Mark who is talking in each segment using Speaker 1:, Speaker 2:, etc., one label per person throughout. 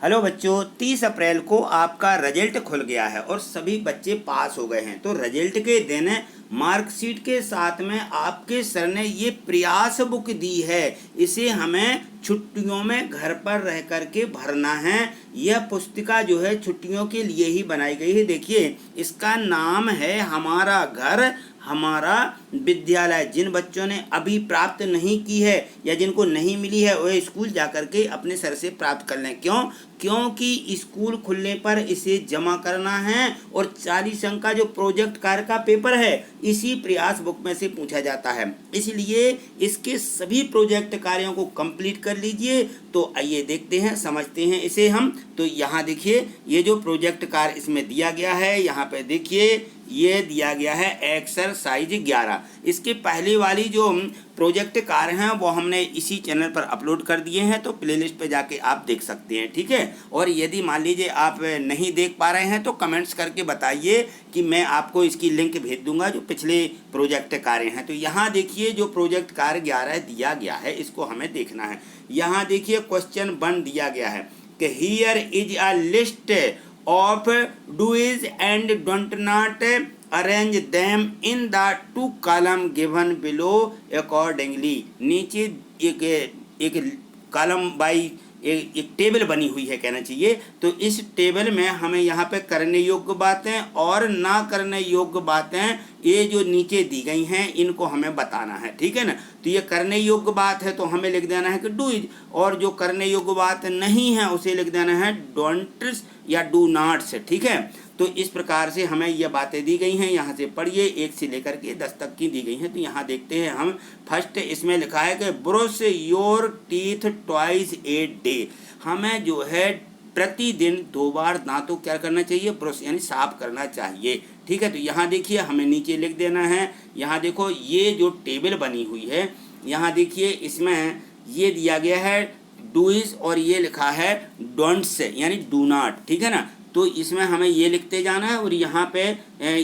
Speaker 1: Hello बच्चों, 30 अप्रैल को आपका रिजल्ट खुल गया है और सभी बच्चे पास हो गए हैं। तो रिजल्ट के दिन मार्कशीट के साथ में आपके सर ने ये प्रयास बुक दी है, इसे हमें छुट्टियों में घर पर रह कर के भरना है। यह पुस्तिका जो है छुट्टियों के लिए ही बनाई गई है। देखिए, इसका नाम है हमारा घर हमारा विद्यालय। जिन बच्चों ने अभी प्राप्त नहीं की है या जिनको नहीं मिली है, वह स्कूल जाकर के अपने सर से प्राप्त कर लें। क्योंकि स्कूल खुलने पर इसे जमा करना है और 40 अंक का जो प्रोजेक्ट कार्य का पेपर है इसी प्रयास बुक में से पूछा जाता है। इसलिए इसके सभी प्रोजेक्ट कार्यों को कंप्लीट कर लीजिए। तो आइए देखते हैं, समझते हैं इसे हम। तो यहाँ देखिए, ये जो प्रोजेक्ट कार्य इसमें दिया गया है, यहाँ पे देखिए ये दिया गया है एक्सरसाइज 11। इसके पहले वाली जो प्रोजेक्ट कार्य हैं वो हमने इसी चैनल पर अपलोड कर दिए हैं, तो प्लेलिस्ट पे जाके आप देख सकते हैं, ठीक है। और यदि मान लीजिए आप नहीं देख पा रहे हैं तो कमेंट्स करके बताइए कि मैं आपको इसकी लिंक भेज दूंगा जो पिछले प्रोजेक्ट कार्य हैं। तो यहाँ देखिए, जो प्रोजेक्ट कार्य 11 दिया गया है इसको हमें देखना है। यहाँ देखिए क्वेश्चन 1 दिया गया है कि here is a list of do's and don't not arrange them in the 2 column given below accordingly। नीचे एक कॉलम बाई एक टेबल बनी हुई है कहना चाहिए। तो इस टेबल में हमें यहाँ पे करने योग्य बातें और ना करने योग्य बातें ये जो नीचे दी गई हैं इनको हमें बताना है, ठीक है ना। तो ये करने योग्य बात है तो हमें लिख देना है कि डू इज, और जो करने योग्य बात नहीं है उसे लिख देना है डोंट्स या डू नॉट्स, ठीक है। तो इस प्रकार से हमें ये बातें दी गई हैं। यहाँ से पढ़िए, 1 से लेकर के 10 तक की दी गई हैं। तो यहाँ देखते हैं हम। फर्स्ट इसमें लिखा है कि brush your teeth twice a day. हमें जो है प्रतिदिन 2 बार दांतों क्या करना चाहिए, ब्रश यानी साफ करना चाहिए, ठीक है। तो यहाँ देखिए हमें नीचे लिख देना है। यहाँ देखो ये जो टेबल बनी हुई है, यहाँ देखिए इसमें ये दिया गया है डूइज और ये लिखा है डोंट्स यानी डू नॉट, ठीक है ना। तो इसमें हमें ये लिखते जाना है और यहाँ पे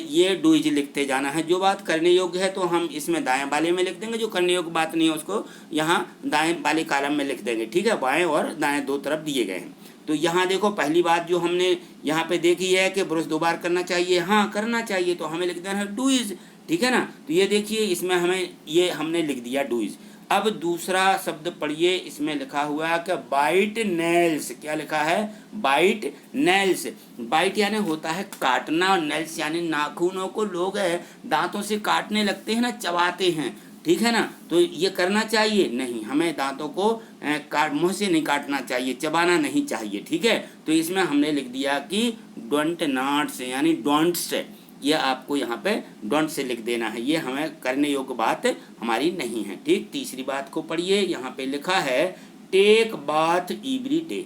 Speaker 1: ये डूइज लिखते जाना है। जो बात करने योग्य है तो हम इसमें दाएं वाले में लिख देंगे, जो करने योग्य बात नहीं है उसको यहाँ दाएं वाले कॉलम में लिख देंगे, ठीक है। बाएं और दाएं 2 तरफ दिए गए हैं। तो यहाँ देखो पहली बात जो हमने यहाँ पे देखी है कि ब्रश 2 बार करना चाहिए, हाँ करना चाहिए, तो हमें लिख देना है डूइज, ठीक है ना। तो ये देखिए इसमें हमें ये हमने लिख दिया डूइज। अब दूसरा शब्द पढ़िए, इसमें लिखा हुआ है कि बाइट नेल्स। क्या लिखा है, बाइट नेल्स। बाइट यानी होता है काटना और नेल्स यानी नाखूनों को लोग दांतों से काटने लगते हैं ना, चबाते हैं, ठीक है ना। तो ये करना चाहिए नहीं, हमें दांतों को मुंह से नहीं काटना चाहिए, चबाना नहीं चाहिए, ठीक है। तो इसमें हमने लिख दिया कि डोंट नॉट्स यानी डोंट्स, ये आपको यहाँ पे डोंट से लिख देना है। ये हमें करने योग्य बात हमारी नहीं है, ठीक। तीसरी बात को पढ़िए, यहाँ पे लिखा है टेक बाथ एवरी डे।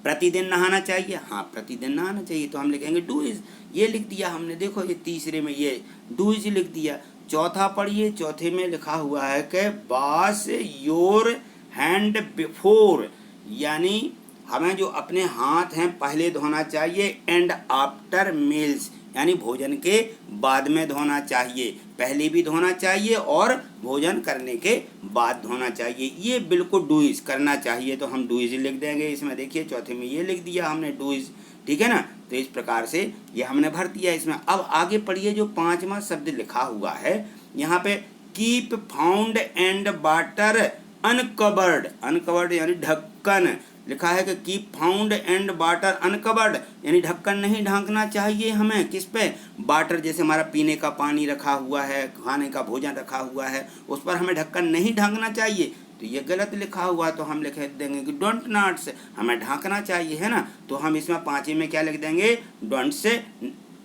Speaker 1: प्रतिदिन नहाना चाहिए, हाँ प्रतिदिन नहाना चाहिए, तो हम लिखेंगे डू इज, ये लिख दिया हमने। देखो ये तीसरे में ये डू इज लिख दिया। चौथा पढ़िए, चौथे में लिखा हुआ है कि वॉश योर हैंड बिफोर, यानी हमें जो अपने हाथ हैं पहले धोना चाहिए, एंड आफ्टर मील्स यानी भोजन के बाद में धोना चाहिए। पहले भी धोना चाहिए और भोजन करने के बाद धोना चाहिए। ये बिल्कुल डूइज करना चाहिए, तो हम डूइज लिख देंगे इसमें। देखिए चौथे में ये लिख दिया हमने डूइज, ठीक है ना। तो इस प्रकार से ये हमने भर दिया इसमें। अब आगे पढ़िए, जो 5वां शब्द लिखा हुआ है यहाँ पे, keep found and water uncovered. Uncovered यानी ढक्कन लिखा है कि keep found and water uncovered यानी ढक्कन नहीं ढांकना चाहिए हमें। किस पे, वाटर, जैसे हमारा पीने का पानी रखा हुआ है, खाने का भोजन रखा हुआ है, उस पर हमें ढक्कन नहीं ढांकना चाहिए। तो ये गलत लिखा हुआ, तो हम लिख देंगे कि डोंट नॉट्स, हमें ढांकना चाहिए, है ना। तो हम इसमें 5वें में क्या लिख देंगे, डोंट्स,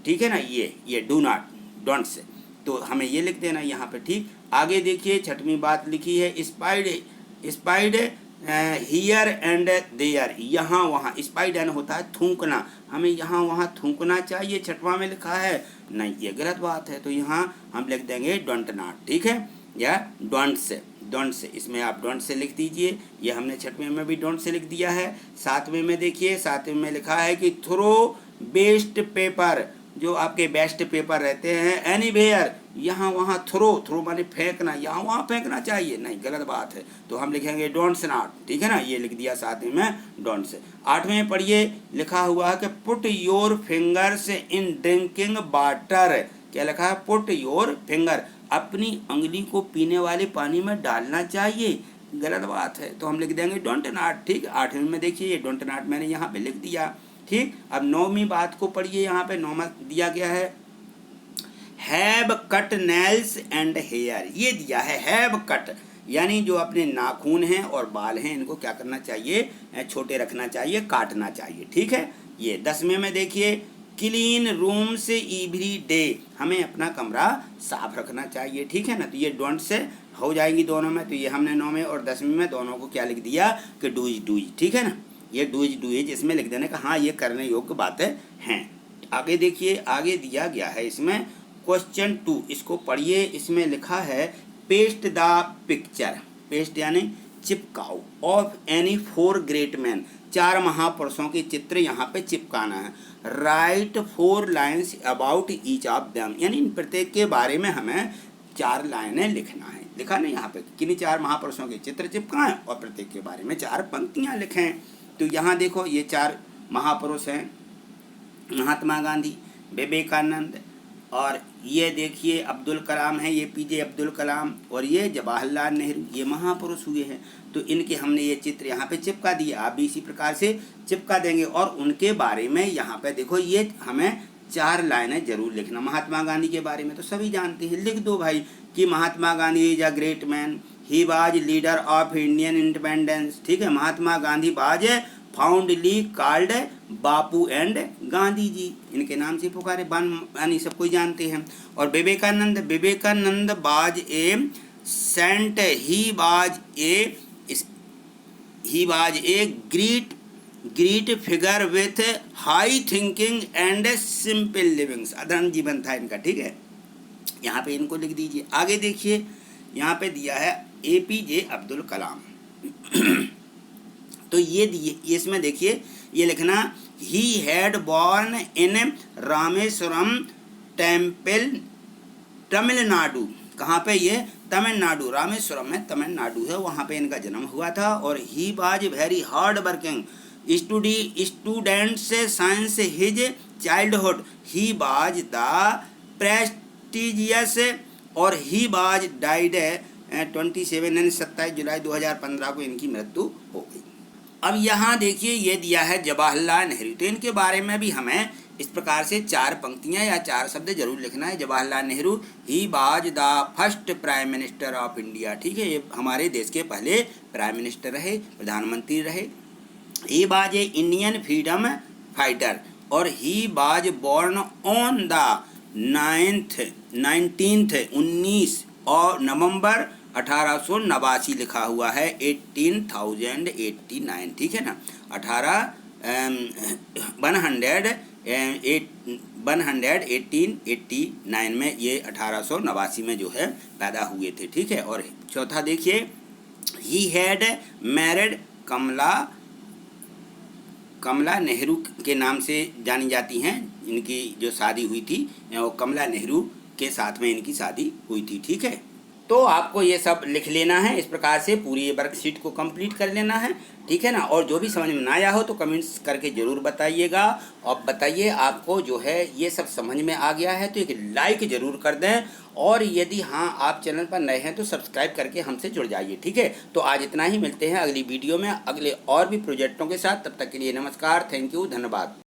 Speaker 1: ठीक है ना। ये डू नॉट, डोंट्स, तो हमें ये लिख देना यहाँ पे, ठीक। आगे देखिए 6वीं बात लिखी है, स्पाइड हियर एंड देयर, यहाँ वहाँ। स्पाइड यानी होता है थूकना, हमें यहाँ वहाँ थूकना चाहिए, 6वां में लिखा है, नहीं ये गलत बात है। तो यहाँ हम लिख देंगे डोंट नॉट, ठीक है, या डोंट्स। डोंट्स इसमें आप डोंट से लिख दीजिए। ये हमने 6वें में भी डोंट से लिख दिया है। 7वें में देखिए, 7वें में लिखा है कि थ्रो वेस्ट पेपर, जो आपके बेस्ट पेपर रहते हैं एनीवेयर, यहाँ वहाँ थ्रो माने फेंकना, यहाँ वहाँ फेंकना चाहिए नहीं, गलत बात है। तो हम लिखेंगे डोंट्स नॉट, ठीक है ना, ये लिख दिया साथ में डोंट्स। 8वें पढ़िए, लिखा हुआ है कि put your fingers in drinking water. क्या लिखा है? पुट योर फिंगर, अपनी उंगली को पीने वाले पानी में डालना चाहिए, गलत बात है। तो हम लिख देंगे डोंट नॉट, ठीक। 8वें में देखिए ये डोंट नॉट मैंने यहाँ पे लिख दिया, ठीक। अब 9वीं बात को पढ़िए, यहाँ पे 9वां दिया गया है have cut nails and hair. ये दिया है हैव कट, यानी जो अपने नाखून हैं और बाल हैं इनको क्या करना चाहिए? छोटे रखना चाहिए, काटना चाहिए, ठीक है। ये 10वें में देखिए क्लीन रूम से एवरी डे, हमें अपना कमरा साफ रखना चाहिए, ठीक है ना। तो ये डोंट से हो जाएंगी दोनों में। तो ये हमने 9वें और 10वें में दोनों को क्या लिख दिया कि डूज, ठीक है ना। ये डूज इसमें लिख देने का हाँ ये करने योग्य बातें हैं। आगे देखिए, आगे दिया गया है इसमें क्वेश्चन 2, इसको पढ़िए। इसमें लिखा है पेस्ट द पिक्चर, पेस्ट यानी चिपकाओ, ऑफ एनी 4 ग्रेट मैन, 4 महापुरुषों के चित्र यहाँ पे चिपकाना है। Right 4 lines about each of them, यानी इन प्रत्येक के बारे में हमें 4 लाइनें लिखना है। लिखा नहीं यहाँ पे किन्हीं 4 महापुरुषों के चित्र चिपकाएं और प्रत्येक के बारे में 4 पंक्तियाँ लिखें। तो यहाँ देखो ये 4 महापुरुष हैं, महात्मा गांधी, विवेकानंद, और ये देखिए अब्दुल कलाम है, ये पीजे अब्दुल कलाम, और ये जवाहरलाल नेहरू, ये महापुरुष हुए हैं। तो इनके हमने ये चित्र यहाँ पे चिपका दिए, आप भी इसी प्रकार से चिपका देंगे। और उनके बारे में यहाँ पे देखो ये हमें 4 लाइनें जरूर लिखना। महात्मा गांधी के बारे में तो सभी जानते हैं, लिख दो भाई कि Mahatma Gandhi is a great man, he was leader of Indian independence, ठीक है। Mahatma Gandhi was fondly called Bapu and Gandhi ji, इनके नाम से पुकारे, यानी सब कोई जानते हैं। और Vivekananda was a saint, he was a great figure with high thinking and simple living, साधारण जीवन था इनका, ठीक है। यहाँ पे इनको लिख दीजिए। आगे देखिए यहाँ पे दिया है APJ अब्दुल कलाम। तो ये इसमें देखिए ये लिखना he had born in Rameswaram temple Tamil Nadu, कहाँ पे? ये तमिलनाडु, रामेश्वरम में तमिलनाडु है, वहाँ पे इनका जन्म हुआ था। और he was very hard working students science his childhood, he was the prestigious, और ही वाज डाइड 27 जुलाई 2015 को इनकी मृत्यु हो गई। अब यहाँ देखिए ये दिया है जवाहरलाल नेहरू, तो इनके बारे में भी हमें इस प्रकार से 4 पंक्तियाँ या 4 शब्द जरूर लिखना है। Jawaharlal Nehru, he was the first prime minister of India, ठीक है, ये हमारे देश के पहले प्राइम मिनिस्टर रहे, प्रधानमंत्री रहे। He was an Indian freedom fighter, और he was born on the 19 और नवंबर 1889 लिखा हुआ है, 1889, ठीक है ना। 1889 में ये 1889 में जो है पैदा हुए थे, ठीक है। और चौथा देखिए ही हैड मैरिड कमला नेहरू के नाम से जानी जाती हैं, इनकी जो शादी हुई थी वो कमला नेहरू के साथ में इनकी शादी हुई थी, ठीक है। तो आपको ये सब लिख लेना है, इस प्रकार से पूरी ये वर्कशीट को कंप्लीट कर लेना है, ठीक है ना। और जो भी समझ में ना आया हो तो कमेंट्स करके ज़रूर बताइएगा, और बताइए आपको जो है ये सब समझ में आ गया है तो एक लाइक ज़रूर कर दें, और यदि हाँ आप चैनल पर नए हैं तो सब्सक्राइब करके हमसे जुड़ जाइए, ठीक है। तो आज इतना ही, मिलते हैं अगली वीडियो में अगले और भी प्रोजेक्टों के साथ, तब तक के लिए नमस्कार, थैंक यू, धन्यवाद।